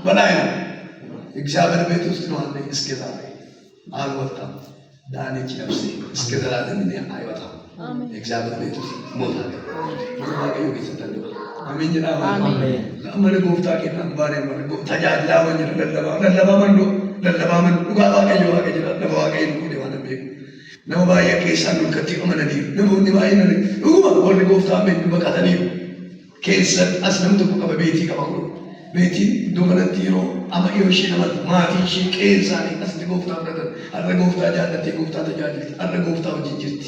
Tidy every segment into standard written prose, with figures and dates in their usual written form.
በላይ ነው። እግዚአብሔር ቤት ውስጥ ነው አለ። እስከ ዛሬ አልወጣም። ዳነች ነፍሴ እስከ ዘላለም አይወጣም። እግዚአብሔር ቤት ውስጥ ሞታ ማገኘው ይሰጣል። አሜን ጀና አሜን ጎፍታ ከና ባሬ ማን ተጃጅላ ወንጀል ለለባ መንዶ ለለባ መን ዱጋ ባገኘው አገኘ ለለባ ባገኘ ነው ደዋነ ቤት ነው ባየ ከሳኑ ከቲቆ መነዲ ነው ንባይ ነው ወል ጎፍታ ምን በቀተኒ ከሰት አስለምቱ ከበቤቲ ከማሩ ቤቲ ዶመነቲሮ አማዮሽ ነመት ማቲሽ ከሳኒ አስለ ጎፍታ ብረተ አረ ጎፍታ ጃለቲ ጎፍታ ተጃጅልቲ አረ ጎፍታ ወጅጅርቲ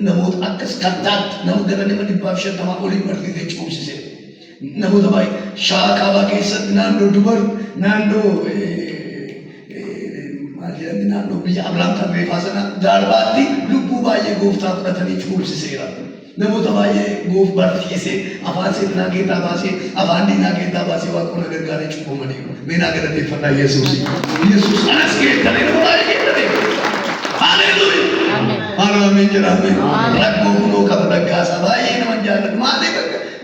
namoota akkas kattaatti nama gara nama dhibbaaf shantamaa olii barsiisee cuubsise namoota baay'ee shaakaabaa keessatti naannoo dubar naannoo naannoo biyya Abrahaam tarreeffaa sana darbaatti lubbuu baay'ee gooftaa fudhatanii cuubsiseera. Namoota baay'ee goof barsiisee afaan seexanaa keessaa baasee afaan diinaa keessaa baasee waaqota gargaaree cuubamaniiru. Meenaa galateeffannaa Yesuus. Yesuus anas keessanii nama baay'ee keessanii. Haleluuyaa. Amin jiraame. Rakkoo kunoo qaba dhaggaasa baay'ee nama jaallatu. Maaliif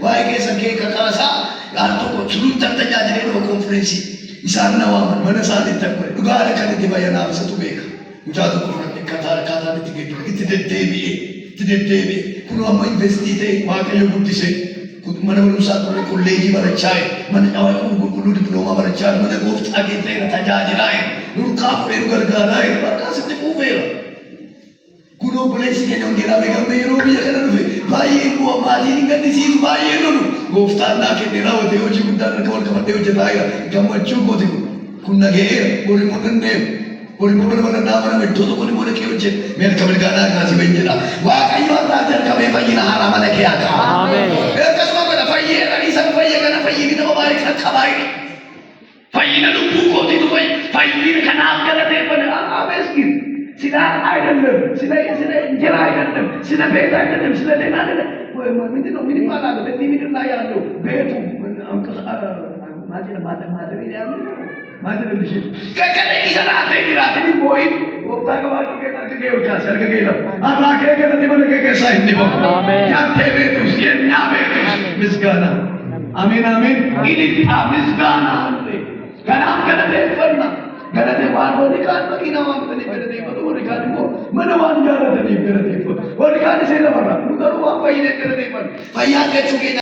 waa'ee keessa kee kakaasaa gaal tokko sulultan tajaajilee dhuma konfireensii isaan na waaman mana isaaniitti akkuma dhugaadha kan itti bayyanaaf isatu beeka. Mucaa tokko fudhate kataan itti deddeebi'e kunoo amma investii ta'e waaqayyo guddisee mana barumsaa ture kolleejii barachaa mana qulqulluu diploomaa barachaa mana gooftaa keessaa tajaajilaa nurkaa fudhee nu gargaaraa barkaasitti quufeera. Kuno bolesi keenya wangeelaa beekamee yeroo biyya kana dhufe baay'ee bu'aa maatiin hin gaddisiisu baay'ee lolu gooftaan naa kennee raawwatee hojii guddaan akka wal qabatee hojjetaa jira gammachuu kooti kun naga'eera borii moo dandeemu borii moo mana mana nama iddoo tokko ni boona kee hojjetu meel kabal gaadhaa kaasii bahin jedha waaqayyo irraa jalqabee fayyina haaraa mana kee haa qabu akkasuma kana fayyeera isa fayye kana fayyini nama baay'ee kan qabaayidha fayyina lubbuu kootiitu fayyina kanaaf galateeffame ameeskin sila አይደለም ስለ እንጀራ አይደለም ስለ ቤት አይደለም ስለ ሌላ አይደለም ምንድን ነው ምንም አላለም እንዲህ ምድር ላይ ያለው ቤቱ ማድረግ ከከለ ይሰራተ ይራት ቢቦይ ወጣ ገባቱ ከታርገ ይወጣ ሰርገ ይለው አምላክ ከገለ በለከ ሳይንዲ አሜን ያንተ ቤት ውስጥ የኛ ቤት ምስጋና አሜን አሜን ኢሊታ ምስጋና ከናም ከለፈና ገለቴ ዋን ወዲካን መኪና ዋን ገለቴ ወዲካን ሞ መነዋን ያረተ ገለቴ ወዲካን ሲለፈራ ኑገሩ ዋን ፈይነ ገለቴ ፈያ ከቹ